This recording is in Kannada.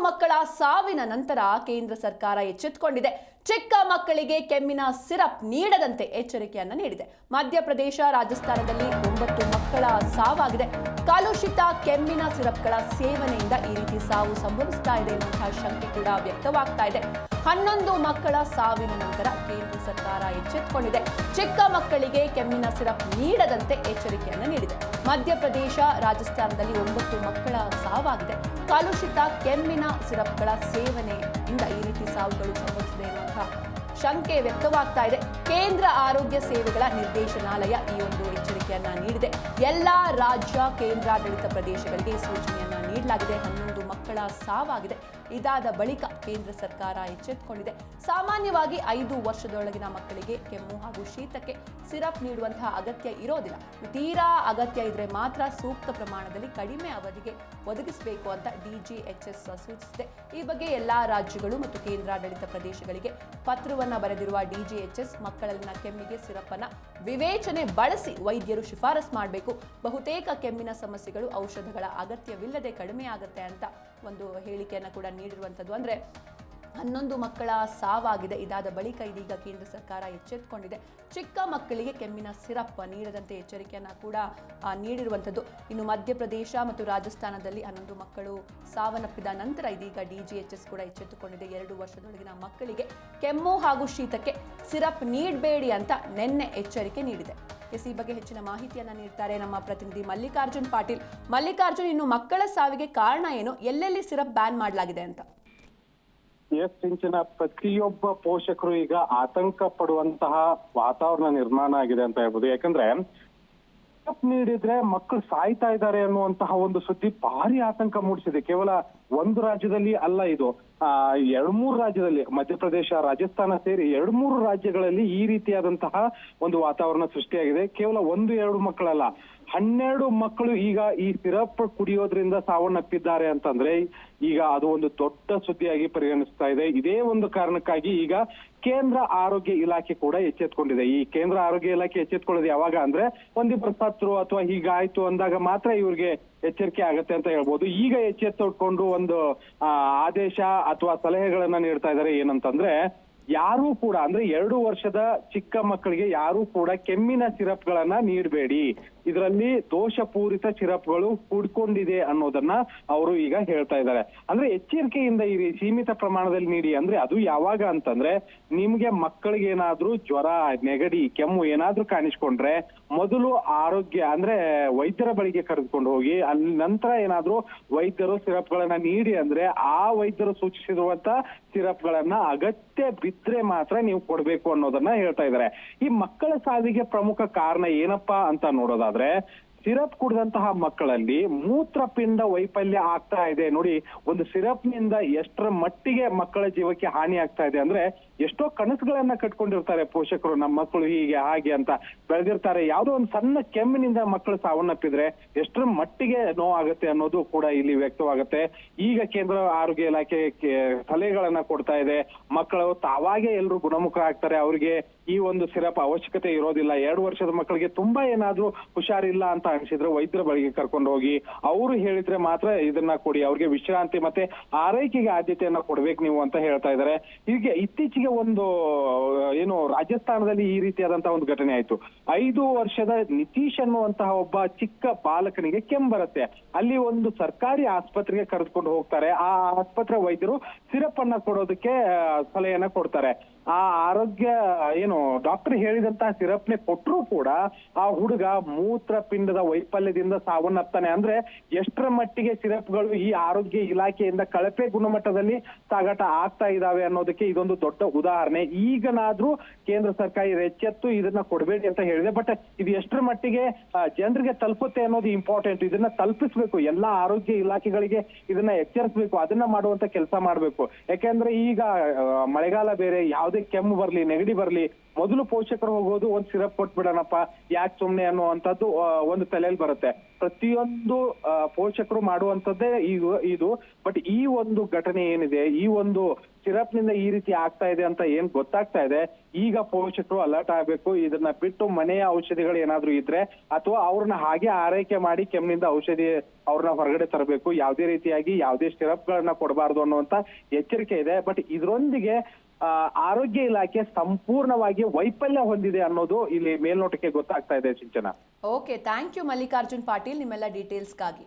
ಮಕ್ಕಳ ಸಾವಿನ ನಂತರ ಕೇಂದ್ರ ಸರ್ಕಾರ ಎಚ್ಚೆತ್ತುಕೊಂಡಿದೆ. ಚಿಕ್ಕ ಮಕ್ಕಳಿಗೆ ಕೆಮ್ಮಿನ ಸಿರಪ್ ನೀಡದಂತೆ ಎಚ್ಚರಿಕೆಯನ್ನ ನೀಡಿದೆ. ಮಧ್ಯಪ್ರದೇಶ, ರಾಜಸ್ಥಾನದಲ್ಲಿ 9 ಮಕ್ಕಳ ಸಾವಾಗಿದೆ. ಕಲುಷಿತ ಕೆಮ್ಮಿನ ಸಿರಪ್ಗಳ ಸೇವನೆಯಿಂದ ಈ ರೀತಿ ಸಾವು ಸಂಭವಿಸ್ತಾ ಇದೆ ಎನ್ನುವಂತಹ ಶಂಕೆ ಕೂಡ ವ್ಯಕ್ತವಾಗ್ತಾ ಇದೆ. 11 ಮಕ್ಕಳ ಸಾವಿನ ನಂತರ ಕೇಂದ್ರ ಸರ್ಕಾರ ಎಚ್ಚೆತ್ತುಕೊಂಡಿದೆ. ಚಿಕ್ಕ ಮಕ್ಕಳಿಗೆ ಕೆಮ್ಮಿನ ಸಿರಪ್ ನೀಡದಂತೆ ಎಚ್ಚರಿಕೆಯನ್ನು ನೀಡಿದೆ. ಮಧ್ಯಪ್ರದೇಶ, ರಾಜಸ್ಥಾನದಲ್ಲಿ 9 ಮಕ್ಕಳ ಸಾವಾಗಿದೆ. ಕಲುಷಿತ ಕೆಮ್ಮಿನ ಸಿರಪ್ಗಳ ಸೇವನೆಯಿಂದ ಈ ರೀತಿ ಸಾವುಗಳು ಸಂಭವಿಸಿದೆ ಎನ್ನುವಂತಹ ಶಂಕೆ ವ್ಯಕ್ತವಾಗ್ತಾ ಇದೆ. ಕೇಂದ್ರ ಆರೋಗ್ಯ ಸೇವೆಗಳ ನಿರ್ದೇಶನಾಲಯ ಈ ಒಂದು ಎಚ್ಚರಿಕೆಯನ್ನ ನೀಡಿದೆ. ಎಲ್ಲಾ ರಾಜ್ಯ ಕೇಂದ್ರಾಡಳಿತ ಪ್ರದೇಶಗಳಿಗೆ ಸೂಚನೆಯನ್ನ ನೀಡಲಾಗಿದೆ. 11 ಮಕ್ಕಳ ಸಾವಾಗಿದೆ. ಇದಾದ ಬಳಿಕ ಕೇಂದ್ರ ಸರ್ಕಾರ ಎಚ್ಚೆತ್ತುಕೊಂಡಿದೆ. ಸಾಮಾನ್ಯವಾಗಿ 5 ವರ್ಷದೊಳಗಿನ ಮಕ್ಕಳಿಗೆ ಕೆಮ್ಮು ಹಾಗೂ ಶೀತಕ್ಕೆ ಸಿರಪ್ ನೀಡುವಂತಹ ಅಗತ್ಯ ಇರೋದಿಲ್ಲ. ತೀರಾ ಅಗತ್ಯ ಇದ್ರೆ ಮಾತ್ರ ಸೂಕ್ತ ಪ್ರಮಾಣದಲ್ಲಿ ಕಡಿಮೆ ಅವಧಿಗೆ ಒದಗಿಸಬೇಕು ಅಂತ DGHS ಸೂಚಿಸಿದೆ. ಈ ಬಗ್ಗೆ ಎಲ್ಲಾ ರಾಜ್ಯಗಳು ಮತ್ತು ಕೇಂದ್ರಾಡಳಿತ ಪ್ರದೇಶಗಳಿಗೆ ಪತ್ರವನ್ನ ಬರೆದಿರುವ DGHS ಮಕ್ಕಳಲ್ಲಿನ ಕೆಮ್ಮಿಗೆ ಸಿರಪ್ ಅನ್ನ ವಿವೇಚನೆ ಬಳಸಿ ವೈದ್ಯರು ಶಿಫಾರಸು ಮಾಡಬೇಕು. ಬಹುತೇಕ ಕೆಮ್ಮಿನ ಸಮಸ್ಯೆಗಳು ಔಷಧಗಳ ಅಗತ್ಯವಿಲ್ಲದೆ ಕಡಿಮೆ ಆಗುತ್ತೆ ಅಂತ ಒಂದು ಹೇಳಿಕೆಯನ್ನು ಕೂಡ ನೀಡಿರುವಂಥದ್ದು. ಅಂದ್ರೆ 11 ಮಕ್ಕಳ ಸಾವಾಗಿದೆ. ಇದಾದ ಬಳಿಕ ಇದೀಗ ಕೇಂದ್ರ ಸರ್ಕಾರ ಎಚ್ಚೆತ್ತುಕೊಂಡಿದೆ. ಚಿಕ್ಕ ಮಕ್ಕಳಿಗೆ ಕೆಮ್ಮಿನ ಸಿರಪ್ ನೀಡದಂತೆ ಎಚ್ಚರಿಕೆಯನ್ನ ಕೂಡ ನೀಡಿರುವಂಥದ್ದು. ಇನ್ನು ಮಧ್ಯಪ್ರದೇಶ ಮತ್ತು ರಾಜಸ್ಥಾನದಲ್ಲಿ 11 ಮಕ್ಕಳು ಸಾವನ್ನಪ್ಪಿದ ನಂತರ ಇದೀಗ DGHS ಕೂಡ ಎಚ್ಚೆತ್ತುಕೊಂಡಿದೆ. 2 ವರ್ಷದೊಳಗಿನ ಮಕ್ಕಳಿಗೆ ಕೆಮ್ಮು ಹಾಗೂ ಶೀತಕ್ಕೆ ಸಿರಪ್ ನೀಡಬೇಡಿ ಅಂತ ನಿನ್ನೆ ಎಚ್ಚರಿಕೆ ನೀಡಿದೆ. ಈ ಬಗ್ಗೆ ಹೆಚ್ಚಿನ ಮಾಹಿತಿಯನ್ನ ನೀಡ್ತಾರೆ ನಮ್ಮ ಪ್ರತಿನಿಧಿ ಮಲ್ಲಿಕಾರ್ಜುನ್ ಪಾಟೀಲ್. ಮಲ್ಲಿಕಾರ್ಜುನ್, ಇನ್ನು ಮಕ್ಕಳ ಸಾವಿಗೆ ಕಾರಣ ಏನು, ಎಲ್ಲೆಲ್ಲಿ ಸಿರಪ್ ಬ್ಯಾನ್ ಮಾಡಲಾಗಿದೆ ಅಂತ? ಸಿಂಚನ, ಪ್ರತಿಯೊಬ್ಬ ಪೋಷಕರು ಈಗ ಆತಂಕ ಪಡುವಂತಹ ವಾತಾವರಣ ನಿರ್ಮಾಣ ಆಗಿದೆ ಅಂತ ಹೇಳ್ಬೋದು. ಯಾಕಂದ್ರೆ ಸಿರಪ್ ನೀಡಿದ್ರೆ ಮಕ್ಕಳು ಸಾಯ್ತಾ ಇದ್ದಾರೆ ಅನ್ನುವಂತಹ ಒಂದು ಸುದ್ದಿ ಭಾರಿ ಆತಂಕ ಮೂಡಿಸಿದೆ. ಕೇವಲ ಒಂದು ರಾಜ್ಯದಲ್ಲಿ ಅಲ್ಲ, ಇದು 2-3 ರಾಜ್ಯದಲ್ಲಿ, ಮಧ್ಯಪ್ರದೇಶ, ರಾಜಸ್ಥಾನ ಸೇರಿ 2-3 ರಾಜ್ಯಗಳಲ್ಲಿ ಈ ರೀತಿಯಾದಂತಹ ಒಂದು ವಾತಾವರಣ ಸೃಷ್ಟಿಯಾಗಿದೆ. ಕೇವಲ 1-2 ಮಕ್ಕಳಲ್ಲ, 12 ಮಕ್ಕಳು ಈಗ ಈ ಸಿರಪ್ ಕುಡಿಯೋದ್ರಿಂದ ಸಾವನ್ನಪ್ಪಿದ್ದಾರೆ ಅಂತಂದ್ರೆ ಈಗ ಅದು ಒಂದು ದೊಡ್ಡ ಸುದ್ದಿಯಾಗಿ ಪರಿಗಣಿಸ್ತಾ ಇದೆ. ಇದೇ ಒಂದು ಕಾರಣಕ್ಕಾಗಿ ಈಗ ಕೇಂದ್ರ ಆರೋಗ್ಯ ಇಲಾಖೆ ಕೂಡ ಎಚ್ಚೆತ್ಕೊಂಡಿದೆ. ಈ ಕೇಂದ್ರ ಆರೋಗ್ಯ ಇಲಾಖೆ ಎಚ್ಚೆತ್ಕೊಳ್ಳೋದು ಯಾವಾಗ ಅಂದ್ರೆ ಒಂದಿಬ್ಬರು ಸತ್ರು ಅಥವಾ ಹೀಗಾಯ್ತು ಅಂದಾಗ ಮಾತ್ರ ಇವ್ರಿಗೆ ಎಚ್ಚರಿಕೆ ಆಗತ್ತೆ ಅಂತ ಹೇಳ್ಬೋದು. ಈಗ ಎಚ್ಚೆತ್ತುಕೊಂಡು ಒಂದು ಆದೇಶ ಅಥವಾ ಸಲಹೆಗಳನ್ನ ನೀಡ್ತಾ ಇದ್ದಾರೆ. ಏನಂತಂದ್ರೆ ಯಾರೂ ಕೂಡ ಅಂದ್ರೆ 2 ವರ್ಷದ ಚಿಕ್ಕ ಮಕ್ಕಳಿಗೆ ಯಾರೂ ಕೂಡ ಕೆಮ್ಮಿನ ಸಿರಪ್ ಗಳನ್ನ ನೀಡಬೇಡಿ, ಇದರಲ್ಲಿ ದೋಷಪೂರಿತ ಸಿರಪ್ಗಳು ಕೂಡ್ಕೊಂಡಿದೆ ಅನ್ನೋದನ್ನ ಅವರು ಈಗ ಹೇಳ್ತಾ ಇದ್ದಾರೆ. ಅಂದ್ರೆ ಎಚ್ಚರಿಕೆಯಿಂದ ಇರಿ, ಸೀಮಿತ ಪ್ರಮಾಣದಲ್ಲಿ ನೀಡಿ. ಅಂದ್ರೆ ಅದು ಯಾವಾಗ ಅಂತಂದ್ರೆ ನಿಮ್ಗೆ ಮಕ್ಕಳಿಗೆ ಏನಾದ್ರೂ ಜ್ವರ, ನೆಗಡಿ, ಕೆಮ್ಮು ಏನಾದ್ರೂ ಕಾಣಿಸ್ಕೊಂಡ್ರೆ ಮೊದಲು ಆರೋಗ್ಯ ಅಂದ್ರೆ ವೈದ್ಯರ ಬಳಿಗೆ ಕರೆದುಕೊಂಡು ಹೋಗಿ, ಅಲ್ಲಿ ನಂತರ ಏನಾದ್ರೂ ವೈದ್ಯರು ಸಿರಪ್ ಗಳನ್ನ ನೀಡಿ ಅಂದ್ರೆ ಆ ವೈದ್ಯರು ಸೂಚಿಸಿರುವಂತ ಸಿರಪ್ ಗಳನ್ನ ಅಗತ್ಯ ಬಿದ್ರೆ ಮಾತ್ರ ನೀವು ಕೊಡ್ಬೇಕು ಅನ್ನೋದನ್ನ ಹೇಳ್ತಾ ಇದ್ದಾರೆ. ಈ ಮಕ್ಕಳ ಸಾವಿಗೆ ಪ್ರಮುಖ ಕಾರಣ ಏನಪ್ಪಾ ಅಂತ ನೋಡೋದಾದ್ರೆ ಸಿರಪ್ ಕುಡಿದಂತಹ ಮಕ್ಕಳಲ್ಲಿ ಮೂತ್ರಪಿಂಡ ವೈಫಲ್ಯ ಆಗ್ತಾ ಇದೆ. ನೋಡಿ, ಒಂದು ಸಿರಪ್ ನಿಂದ ಎಷ್ಟರ ಮಟ್ಟಿಗೆ ಮಕ್ಕಳ ಜೀವಕ್ಕೆ ಹಾನಿ ಆಗ್ತಾ ಇದೆ ಅಂದ್ರೆ ಎಷ್ಟೋ ಕನಸುಗಳನ್ನ ಕಟ್ಕೊಂಡಿರ್ತಾರೆ ಪೋಷಕರು, ನಮ್ಮ ಮಕ್ಕಳು ಹೀಗೆ ಹಾಗೆ ಅಂತ ಬೆಳೆದಿರ್ತಾರೆ. ಯಾವುದೋ ಒಂದು ಸಣ್ಣ ಕೆಮ್ಮಿನಿಂದ ಮಕ್ಕಳು ಸಾವನ್ನಪ್ಪಿದ್ರೆ ಎಷ್ಟರ ಮಟ್ಟಿಗೆ ನೋವಾಗುತ್ತೆ ಅನ್ನೋದು ಕೂಡ ಇಲ್ಲಿ ವ್ಯಕ್ತವಾಗುತ್ತೆ. ಈಗ ಕೇಂದ್ರ ಆರೋಗ್ಯ ಇಲಾಖೆ ಸಲಹೆಗಳನ್ನ ಕೊಡ್ತಾ ಇದೆ. ಮಕ್ಕಳು ತಾವಾಗೆ ಎಲ್ಲರೂ ಗುಣಮುಖ ಆಗ್ತಾರೆ, ಅವರಿಗೆ ಈ ಒಂದು ಸಿರಪ್ ಅವಶ್ಯಕತೆ ಇರೋದಿಲ್ಲ. 2 ವರ್ಷದ ಮಕ್ಕಳಿಗೆ ತುಂಬಾ ಏನಾದ್ರೂ ಹುಷಾರಿಲ್ಲ ಅಂತ ಅನ್ಸಿದ್ರೆ ವೈದ್ಯರ ಬಳಿಗೆ ಕರ್ಕೊಂಡು ಹೋಗಿ, ಅವರು ಹೇಳಿದ್ರೆ ಮಾತ್ರ ಇದನ್ನ ಕೊಡಿ, ಅವ್ರಿಗೆ ವಿಶ್ರಾಂತಿ ಮತ್ತೆ ಆರೈಕೆಗೆ ಆದ್ಯತೆಯನ್ನ ಕೊಡ್ಬೇಕು ನೀವು ಅಂತ ಹೇಳ್ತಾ ಇದ್ದಾರೆ. ಹೀಗೆ ಇತ್ತೀಚೆಗೆ ಒಂದು ಏನು ರಾಜಸ್ಥಾನದಲ್ಲಿ ಈ ರೀತಿಯಾದಂತಹ ಒಂದು ಘಟನೆ ಆಯ್ತು. 5 ವರ್ಷದ ನಿತೀಶ್ ಅನ್ನುವಂತಹ ಒಬ್ಬ ಚಿಕ್ಕ ಬಾಲಕನಿಗೆ ಕೆಮ್ಮು ಬರುತ್ತೆ. ಅಲ್ಲಿ ಒಂದು ಸರ್ಕಾರಿ ಆಸ್ಪತ್ರೆಗೆ ಕರೆದುಕೊಂಡು ಹೋಗ್ತಾರೆ. ಆ ಆಸ್ಪತ್ರೆ ವೈದ್ಯರು ಸಿರಪ್ ಅನ್ನ ಕೊಡೋದಕ್ಕೆ ಸಲಹೆಯನ್ನ ಕೊಡ್ತಾರೆ. ಆ ಆರೋಗ್ಯ ಏನು ಡಾಕ್ಟರ್ ಹೇಳಿದಂತಹ ಸಿರಪ್ನೆ ಕೊಟ್ಟರು ಕೂಡ ಆ ಹುಡುಗ ಮೂತ್ರಪಿಂಡದ ವೈಫಲ್ಯದಿಂದ ಸಾವನ್ನಪ್ತಾನೆ. ಅಂದ್ರೆ ಎಷ್ಟರ ಮಟ್ಟಿಗೆ ಸಿರಪ್ಗಳು ಈ ಆರೋಗ್ಯ ಇಲಾಖೆಯಿಂದ ಕಳಪೆ ಗುಣಮಟ್ಟದಲ್ಲಿ ಸಾಗಾಟ ಆಗ್ತಾ ಇದಾವೆ ಅನ್ನೋದಕ್ಕೆ ಇದೊಂದು ದೊಡ್ಡ ಉದಾಹರಣೆ. ಈಗನಾದ್ರೂ ಕೇಂದ್ರ ಸರ್ಕಾರ ಎಚ್ಚೆತ್ತು ಇದನ್ನ ಕೊಡಬೇಡಿ ಅಂತ ಹೇಳಿದೆ. ಬಟ್ ಇದು ಎಷ್ಟರ ಮಟ್ಟಿಗೆ ಜನರಿಗೆ ತಲುಪುತ್ತೆ ಅನ್ನೋದು ಇಂಪಾರ್ಟೆಂಟ್. ಇದನ್ನ ತಲುಪಿಸ್ಬೇಕು, ಎಲ್ಲಾ ಆರೋಗ್ಯ ಇಲಾಖೆಗಳಿಗೆ ಇದನ್ನ ಎಚ್ಚರಿಸಬೇಕು, ಅದನ್ನ ಮಾಡುವಂತ ಕೆಲಸ ಮಾಡ್ಬೇಕು. ಯಾಕೆಂದ್ರೆ ಈಗ ಮಳೆಗಾಲ ಬೇರೆ, ಯಾವುದೇ ಕೆಮ್ಮು ಬರ್ಲಿ, ನೆಗಡಿ ಬರ್ಲಿ, ಮೊದಲು ಪೋಷಕರು ಹೋಗೋದು ಒಂದು ಸಿರಪ್ ಕೊಟ್ಬಿಡೋಣಪ್ಪ, ಯಾಕೆ ಸುಮ್ನೆ ಅನ್ನುವಂಥದ್ದು ಒಂದು ತಲೆಯಲ್ಲಿ ಬರುತ್ತೆ. ಪ್ರತಿಯೊಂದು ಪೋಷಕರು ಮಾಡುವಂಥದ್ದೇ ಇದು. ಬಟ್ ಈ ಒಂದು ಘಟನೆ ಏನಿದೆ, ಈ ಒಂದು ಸಿರಪ್ ನಿಂದ ಈ ರೀತಿ ಆಗ್ತಾ ಇದೆ ಅಂತ ಏನ್ ಗೊತ್ತಾಗ್ತಾ ಇದೆ, ಈಗ ಪೋಷಕರು ಅಲರ್ಟ್ ಆಗ್ಬೇಕು. ಇದನ್ನ ಬಿಟ್ಟು ಮನೆಯ ಔಷಧಿಗಳು ಏನಾದ್ರು ಇದ್ರೆ ಅಥವಾ ಅವ್ರನ್ನ ಹಾಗೆ ಆರೈಕೆ ಮಾಡಿ ಕೆಮ್ಮಿನಿಂದ ಔಷಧಿ ಅವ್ರನ್ನ ಹೊರಗಡೆ ತರಬೇಕು. ಯಾವುದೇ ರೀತಿಯಾಗಿ ಯಾವುದೇ ಸಿರಪ್ ಗಳನ್ನ ಕೊಡಬಾರ್ದು ಅನ್ನುವಂತ ಎಚ್ಚರಿಕೆ ಇದೆ. ಬಟ್ ಇದರೊಂದಿಗೆ ಆರೋಗ್ಯ ಇಲಾಖೆ ಸಂಪೂರ್ಣವಾಗಿ ವೈಫಲ್ಯ ಹೊಂದಿದೆ ಅನ್ನೋದು ಇಲ್ಲಿ ಮೇಲ್ನೋಟಕ್ಕೆ ಗೊತ್ತಾಗ್ತಾ ಇದೆ Sinchana. Okay, thank you Mallikarjun Patil ನಿಮ್ಮೆಲ್ಲ ಡೀಟೇಲ್ಸ್ಗಾಗಿ.